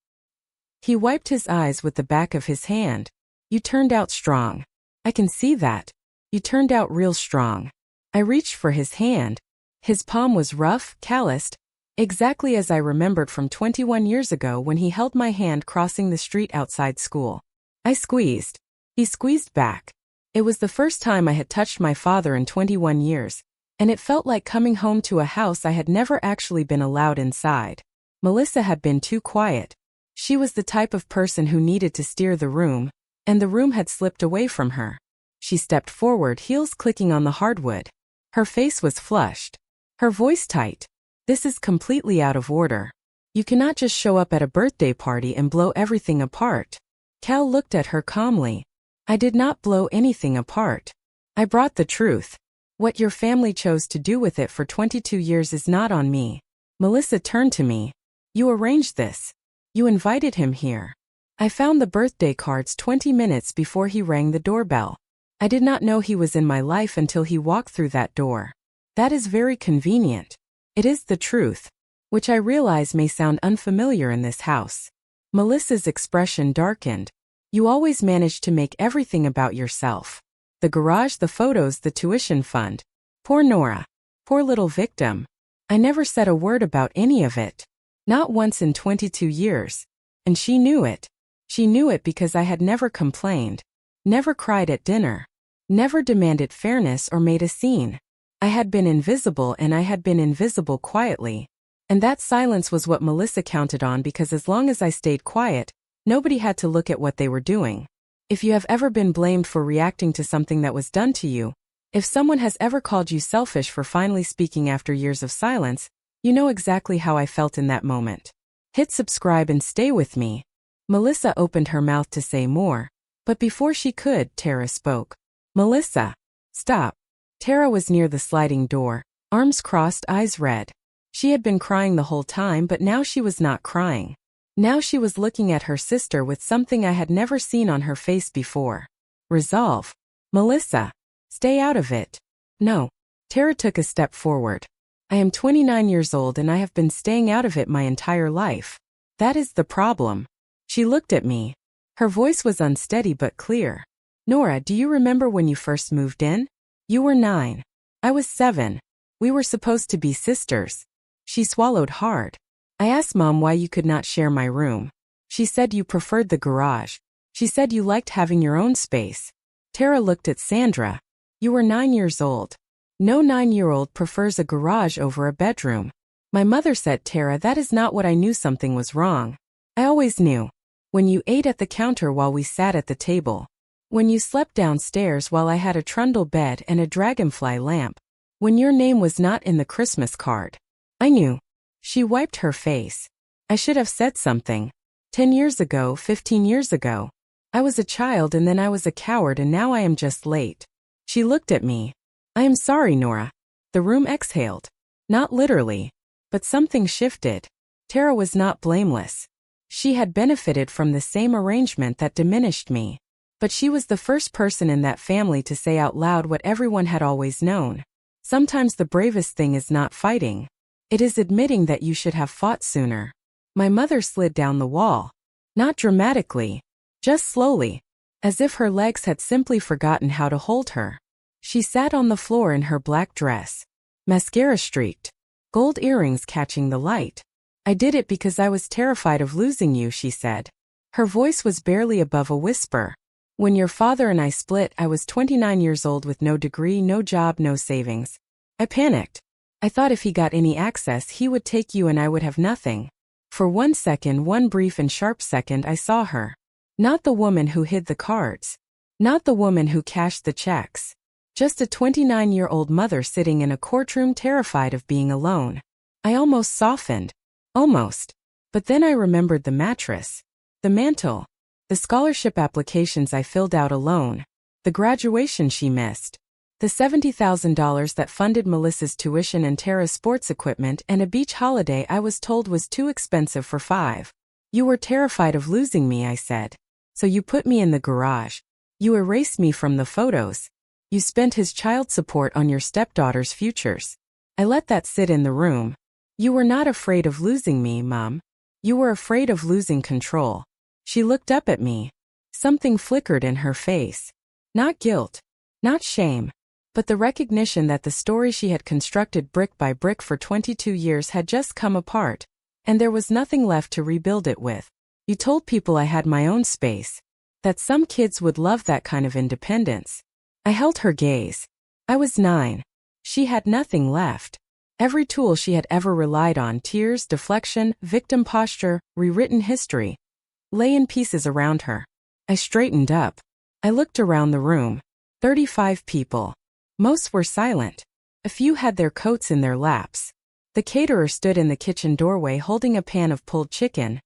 He wiped his eyes with the back of his hand. You turned out strong. I can see that. You turned out real strong. I reached for his hand. His palm was rough, calloused, exactly as I remembered from 21 years ago when he held my hand crossing the street outside school. I squeezed. He squeezed back. It was the first time I had touched my father in 21 years, and it felt like coming home to a house I had never actually been allowed inside. Melissa had been too quiet. She was the type of person who needed to steer the room, and the room had slipped away from her. She stepped forward, heels clicking on the hardwood. Her face was flushed. Her voice tight. This is completely out of order. You cannot just show up at a birthday party and blow everything apart. Cal looked at her calmly. I did not blow anything apart. I brought the truth. What your family chose to do with it for 22 years is not on me. Melissa turned to me. You arranged this. You invited him here. I found the birthday cards 20 minutes before he rang the doorbell. I did not know he was in my life until he walked through that door. That is very convenient. It is the truth, which I realize may sound unfamiliar in this house. Melissa's expression darkened. You always managed to make everything about yourself. The garage, the photos, the tuition fund. Poor Nora. Poor little victim. I never said a word about any of it. Not once in 22 years. And she knew it. She knew it because I had never complained. Never cried at dinner. Never demanded fairness or made a scene. I had been invisible and I had been invisible quietly. And that silence was what Melissa counted on because as long as I stayed quiet, nobody had to look at what they were doing. If you have ever been blamed for reacting to something that was done to you, if someone has ever called you selfish for finally speaking after years of silence, you know exactly how I felt in that moment. Hit subscribe and stay with me. Melissa opened her mouth to say more, but before she could, Tara spoke. Melissa, stop. Tara was near the sliding door, arms crossed, eyes red. She had been crying the whole time, but now she was not crying. Now she was looking at her sister with something I had never seen on her face before. Resolve. Melissa. Stay out of it. No. Tara took a step forward. I am 29 years old and I have been staying out of it my entire life. That is the problem. She looked at me. Her voice was unsteady but clear. Nora, do you remember when you first moved in? You were 9. I was 7. We were supposed to be sisters. She swallowed hard. I asked Mom why you could not share my room. She said you preferred the garage. She said you liked having your own space. Tara looked at Sandra. You were 9 years old. No 9-year-old prefers a garage over a bedroom. My mother said, Tara, that is not what I knew something was wrong. I always knew. When you ate at the counter while we sat at the table. When you slept downstairs while I had a trundle bed and a dragonfly lamp. When your name was not in the Christmas card. I knew. She wiped her face. I should have said something. 10 years ago, 15 years ago. I was a child and then I was a coward and now I am just late. She looked at me. I am sorry, Nora. The room exhaled. Not literally. But something shifted. Tara was not blameless. She had benefited from the same arrangement that diminished me. But she was the first person in that family to say out loud what everyone had always known. Sometimes the bravest thing is not fighting. It is admitting that you should have fought sooner. My mother slid down the wall. Not dramatically. Just slowly. As if her legs had simply forgotten how to hold her. She sat on the floor in her black dress. Mascara streaked. Gold earrings catching the light. I did it because I was terrified of losing you, she said. Her voice was barely above a whisper. When your father and I split, I was 29 years old with no degree, no job, no savings. I panicked. I thought if he got any access, he would take you and I would have nothing. For 1 second, one brief and sharp second, I saw her. Not the woman who hid the cards. Not the woman who cashed the checks. Just a 29-year-old mother sitting in a courtroom terrified of being alone. I almost softened. Almost. But then I remembered the mattress. The mantle. The scholarship applications I filled out alone. The graduation she missed. The $70,000 that funded Melissa's tuition and Tara's sports equipment and a beach holiday I was told was too expensive for 5. You were terrified of losing me, I said. So you put me in the garage. You erased me from the photos. You spent his child support on your stepdaughter's futures. I let that sit in the room. You were not afraid of losing me, Mom. You were afraid of losing control. She looked up at me. Something flickered in her face. Not guilt. Not shame. But the recognition that the story she had constructed brick by brick for 22 years had just come apart, and there was nothing left to rebuild it with. You told people I had my own space, that some kids would love that kind of independence. I held her gaze. I was 9. She had nothing left. Every tool she had ever relied on, tears, deflection, victim posture, rewritten history, lay in pieces around her. I straightened up. I looked around the room. 35 people. Most were silent. A few had their coats in their laps. The caterer stood in the kitchen doorway holding a pan of pulled chicken,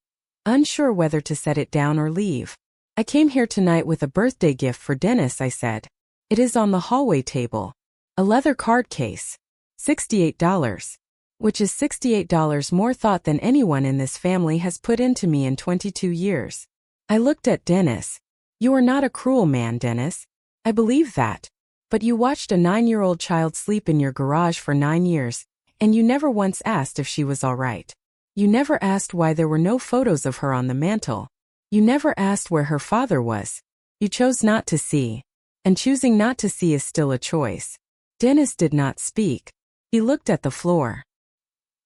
unsure whether to set it down or leave. I came here tonight with a birthday gift for Dennis, I said. It is on the hallway table. A leather card case. $68. Which is $68 more thought than anyone in this family has put into me in 22 years. I looked at Dennis. You are not a cruel man, Dennis. I believe that. But you watched a 9-year-old child sleep in your garage for 9 years, and you never once asked if she was all right. You never asked why there were no photos of her on the mantle. You never asked where her father was. You chose not to see. And choosing not to see is still a choice. Dennis did not speak. He looked at the floor.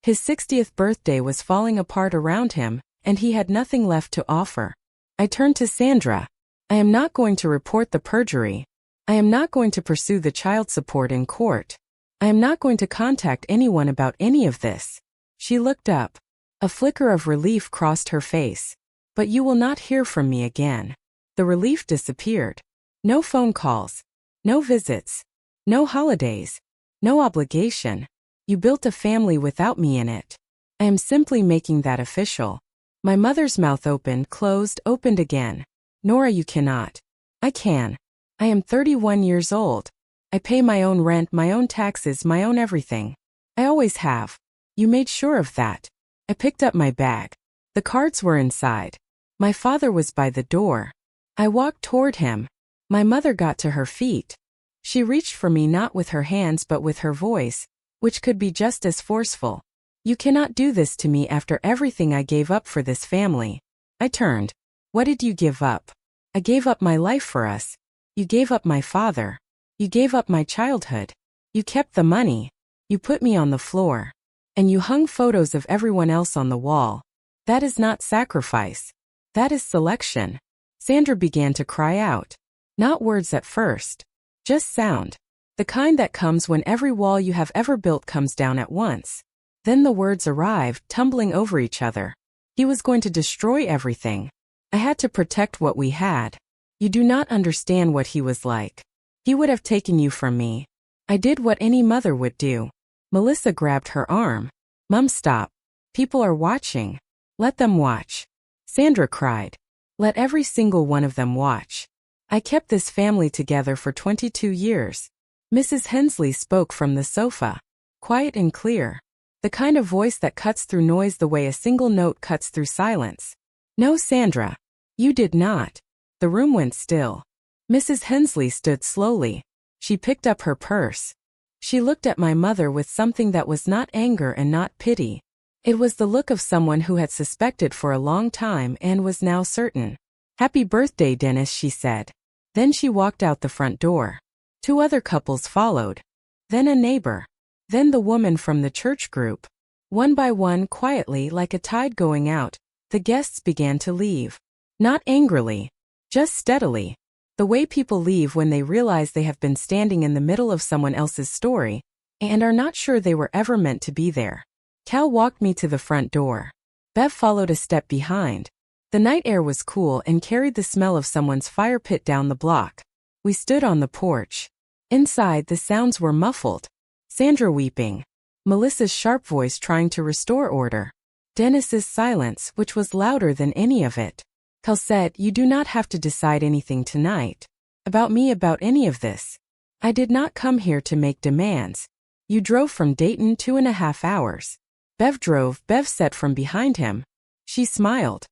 His 60th birthday was falling apart around him, and he had nothing left to offer. I turned to Sandra. I am not going to report the perjury. I am not going to pursue the child support in court. I am not going to contact anyone about any of this. She looked up. A flicker of relief crossed her face. But you will not hear from me again. The relief disappeared. No phone calls. No visits. No holidays. No obligation. You built a family without me in it. I am simply making that official. My mother's mouth opened, closed, opened again. Nora, you cannot. I can. I am 31 years old. I pay my own rent, my own taxes, my own everything. I always have. You made sure of that. I picked up my bag. The cards were inside. My father was by the door. I walked toward him. My mother got to her feet. She reached for me not with her hands but with her voice, which could be just as forceful. You cannot do this to me after everything I gave up for this family. I turned. What did you give up? I gave up my life for us. You gave up my father. You gave up my childhood. You kept the money. You put me on the floor. And you hung photos of everyone else on the wall. That is not sacrifice. That is selection. Sandra began to cry out. Not words at first. Just sound. The kind that comes when every wall you have ever built comes down at once. Then the words arrived, tumbling over each other. He was going to destroy everything. I had to protect what we had. You do not understand what he was like. He would have taken you from me. I did what any mother would do. Melissa grabbed her arm. Mom, stop. People are watching. Let them watch. Sandra cried. Let every single one of them watch. I kept this family together for 22 years. Mrs. Hensley spoke from the sofa. Quiet and clear. The kind of voice that cuts through noise the way a single note cuts through silence. No, Sandra. You did not. The room went still. Mrs. Hensley stood slowly. She picked up her purse. She looked at my mother with something that was not anger and not pity. It was the look of someone who had suspected for a long time and was now certain. Happy birthday, Dennis, she said. Then she walked out the front door. 2 other couples followed. Then a neighbor. Then the woman from the church group. One by one, quietly, like a tide going out, the guests began to leave. Not angrily. Just steadily. The way people leave when they realize they have been standing in the middle of someone else's story and are not sure they were ever meant to be there. Cal walked me to the front door. Bev followed a step behind. The night air was cool and carried the smell of someone's fire pit down the block. We stood on the porch. Inside, the sounds were muffled. Sandra weeping. Melissa's sharp voice trying to restore order. Dennis's silence, which was louder than any of it. Cal said, you do not have to decide anything tonight. About me, about any of this. I did not come here to make demands. You drove from Dayton 2.5 hours. Bev drove, Bev said from behind him. She smiled.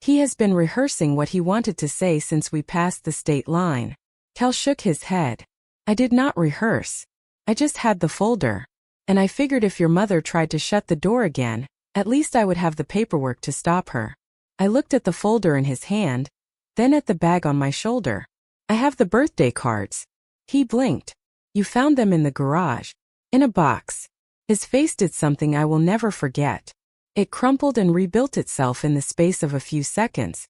He has been rehearsing what he wanted to say since we passed the state line. Cal shook his head. I did not rehearse. I just had the folder. And I figured if your mother tried to shut the door again, at least I would have the paperwork to stop her. I looked at the folder in his hand, then at the bag on my shoulder. I have the birthday cards. He blinked. You found them in the garage. In a box. His face did something I will never forget. It crumpled and rebuilt itself in the space of a few seconds.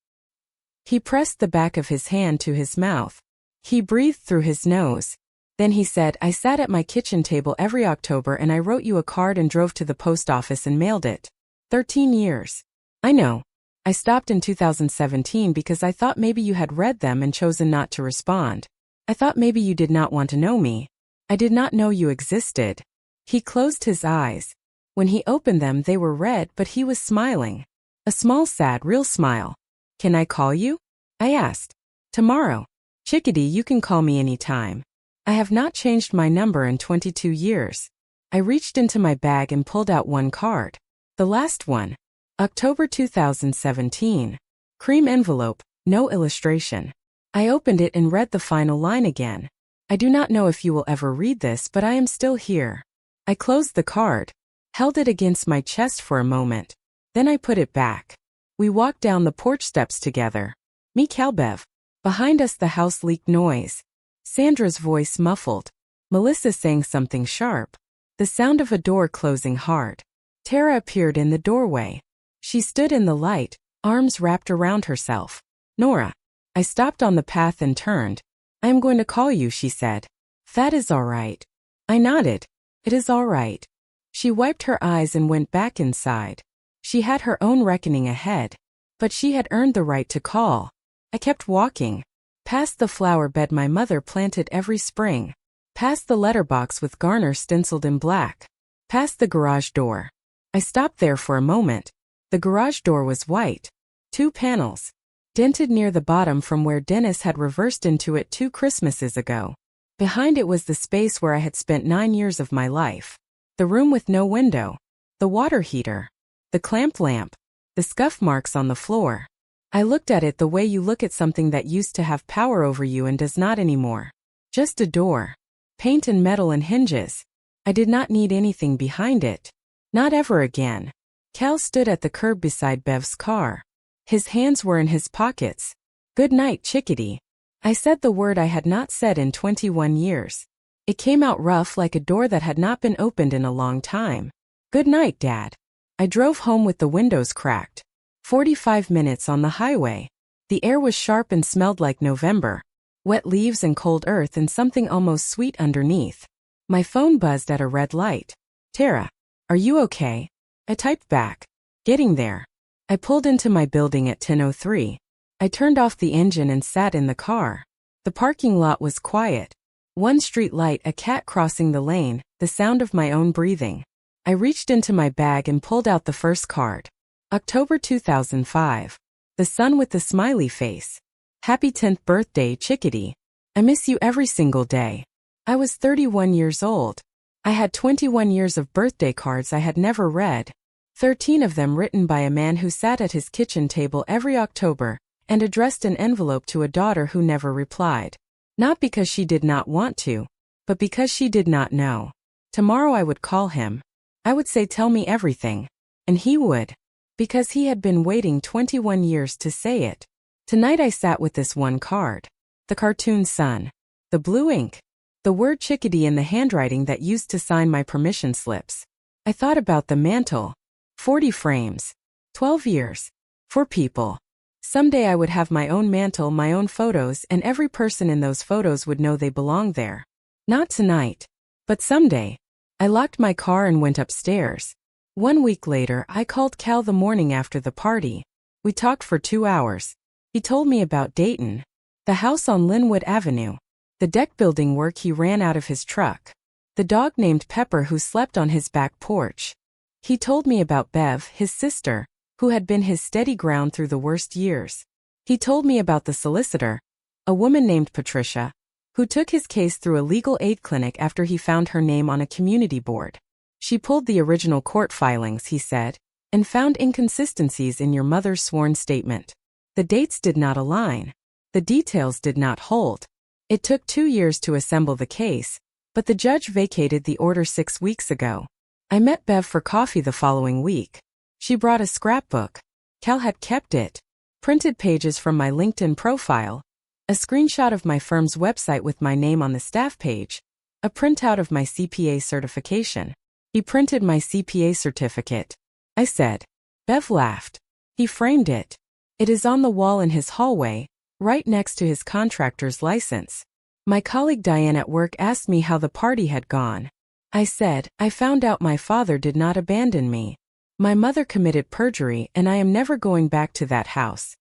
He pressed the back of his hand to his mouth. He breathed through his nose. Then he said, I sat at my kitchen table every October and I wrote you a card and drove to the post office and mailed it. 13 years. I know. I stopped in 2017 because I thought maybe you had read them and chosen not to respond. I thought maybe you did not want to know me. I did not know you existed. He closed his eyes. When he opened them, they were red, but he was smiling. A small, sad, real smile. Can I call you? I asked. Tomorrow. Chickadee, you can call me anytime. I have not changed my number in 22 years. I reached into my bag and pulled out one card. The last one. October 2017. Cream envelope, no illustration. I opened it and read the final line again. I do not know if you will ever read this, but I am still here. I closed the card, held it against my chest for a moment. Then I put it back. We walked down the porch steps together. Me, Calbev. Behind us the house leaked noise. Sandra's voice muffled. Melissa saying something sharp. The sound of a door closing hard. Tara appeared in the doorway. She stood in the light, arms wrapped around herself. Nora. I stopped on the path and turned. I am going to call you, she said. That is all right. I nodded. It is all right. She wiped her eyes and went back inside. She had her own reckoning ahead. But she had earned the right to call. I kept walking. Past the flower bed my mother planted every spring. Past the letterbox with Garner stenciled in black. Past the garage door. I stopped there for a moment. The garage door was white. 2 panels. Dented near the bottom from where Dennis had reversed into it 2 Christmases ago. Behind it was the space where I had spent 9 years of my life. The room with no window. The water heater. The clamped lamp. The scuff marks on the floor. I looked at it the way you look at something that used to have power over you and does not anymore. Just a door. Paint and metal and hinges. I did not need anything behind it. Not ever again. Cal stood at the curb beside Bev's car. His hands were in his pockets. "Good night, chickadee." I said the word I had not said in 21 years. It came out rough like a door that had not been opened in a long time. "Good night, Dad." I drove home with the windows cracked. 45 minutes on the highway. The air was sharp and smelled like November. Wet leaves and cold earth and something almost sweet underneath. My phone buzzed at a red light. "Tara, are you okay?" I typed back. "Getting there." I pulled into my building at 10:03. I turned off the engine and sat in the car. The parking lot was quiet. One street light, a cat crossing the lane, the sound of my own breathing. I reached into my bag and pulled out the first card. October 2005. The sun with the smiley face. "Happy 10th birthday, chickadee. I miss you every single day." I was 31 years old. I had 21 years of birthday cards I had never read. 13 of them written by a man who sat at his kitchen table every October and addressed an envelope to a daughter who never replied. Not because she did not want to, but because she did not know. Tomorrow I would call him. I would say, "Tell me everything." And he would. Because he had been waiting 21 years to say it. Tonight I sat with this one card. The cartoon sun. The blue ink. The word chickadee in the handwriting that used to sign my permission slips. I thought about the mantle. 40 frames. 12 years. 4 people. Someday I would have my own mantle, my own photos, and every person in those photos would know they belong there. Not tonight. But someday. I locked my car and went upstairs. 1 week later, I called Cal the morning after the party. We talked for 2 hours. He told me about Dayton. The house on Linwood Avenue. The deck building work he ran out of his truck. The dog named Pepper who slept on his back porch. He told me about Bev, his sister, who had been his steady ground through the worst years. He told me about the solicitor, a woman named Patricia, who took his case through a legal aid clinic after he found her name on a community board. "She pulled the original court filings," he said, "and found inconsistencies in your mother's sworn statement. The dates did not align. The details did not hold. It took 2 years to assemble the case, but the judge vacated the order 6 weeks ago." I met Bev for coffee the following week. She brought a scrapbook. Cal had kept it. Printed pages from my LinkedIn profile. A screenshot of my firm's website with my name on the staff page. A printout of my CPA certification. He printed my CPA certificate. I said. Bev laughed. He framed it. It is on the wall in his hallway, right next to his contractor's license. My colleague Diane at work asked me how the party had gone. I said, "I found out my father did not abandon me. My mother committed perjury and I am never going back to that house."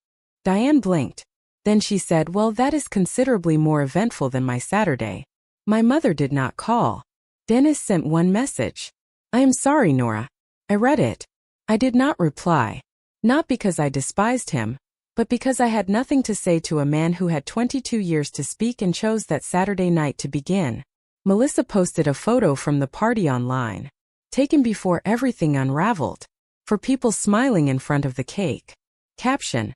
Diane blinked. Then she said, "Well, that is considerably more eventful than my Saturday. My mother did not call. Dennis sent one message. I am sorry, Nora." I read it. I did not reply. Not because I despised him, but because I had nothing to say to a man who had 22 years to speak and chose that Saturday night to begin. Melissa posted a photo from the party online, taken before everything unraveled, for people smiling in front of the cake. Caption: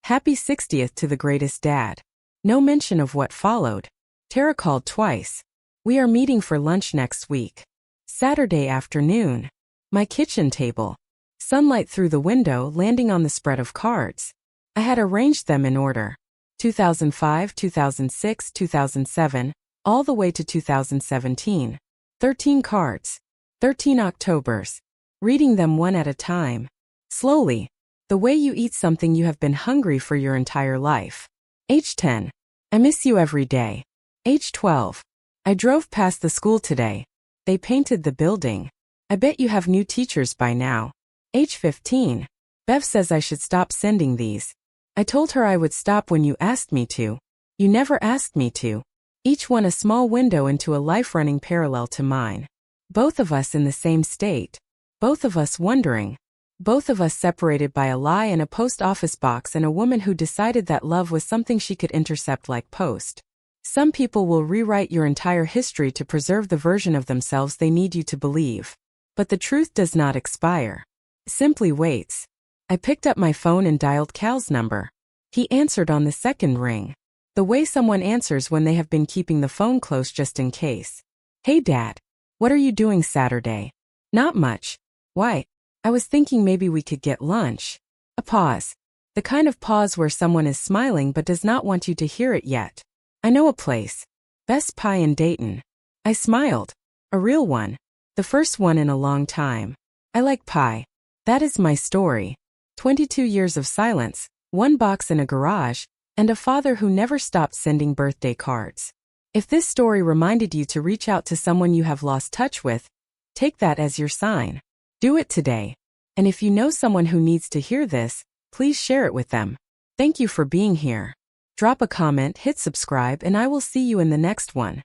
Happy 60th to the greatest dad. No mention of what followed. Tara called twice. We are meeting for lunch next week. Saturday afternoon. My kitchen table. Sunlight through the window landing on the spread of cards. I had arranged them in order. 2005, 2006, 2007, all the way to 2017. 13 cards. 13 Octobers. Reading them one at a time. Slowly. The way you eat something you have been hungry for your entire life. Age 10. I miss you every day. Age 12. I drove past the school today. They painted the building. I bet you have new teachers by now. Age 15. Bev says I should stop sending these. I told her I would stop when you asked me to. You never asked me to. Each one a small window into a life running parallel to mine. Both of us in the same state. Both of us wondering. Both of us separated by a lie and a post office box and a woman who decided that love was something she could intercept like post. Some people will rewrite your entire history to preserve the version of themselves they need you to believe. But the truth does not expire. Simply waits. I picked up my phone and dialed Cal's number. He answered on the second ring. The way someone answers when they have been keeping the phone close just in case. Hey Dad. What are you doing Saturday? Not much. Why? I was thinking maybe we could get lunch. A pause. The kind of pause where someone is smiling but does not want you to hear it yet. I know a place. Best Pie in Dayton. I smiled. A real one. The first one in a long time. I like pie. That is my story. 22 years of silence, one box in a garage, and a father who never stopped sending birthday cards. If this story reminded you to reach out to someone you have lost touch with, take that as your sign. Do it today. And if you know someone who needs to hear this, please share it with them. Thank you for being here. Drop a comment, hit subscribe, and I will see you in the next one.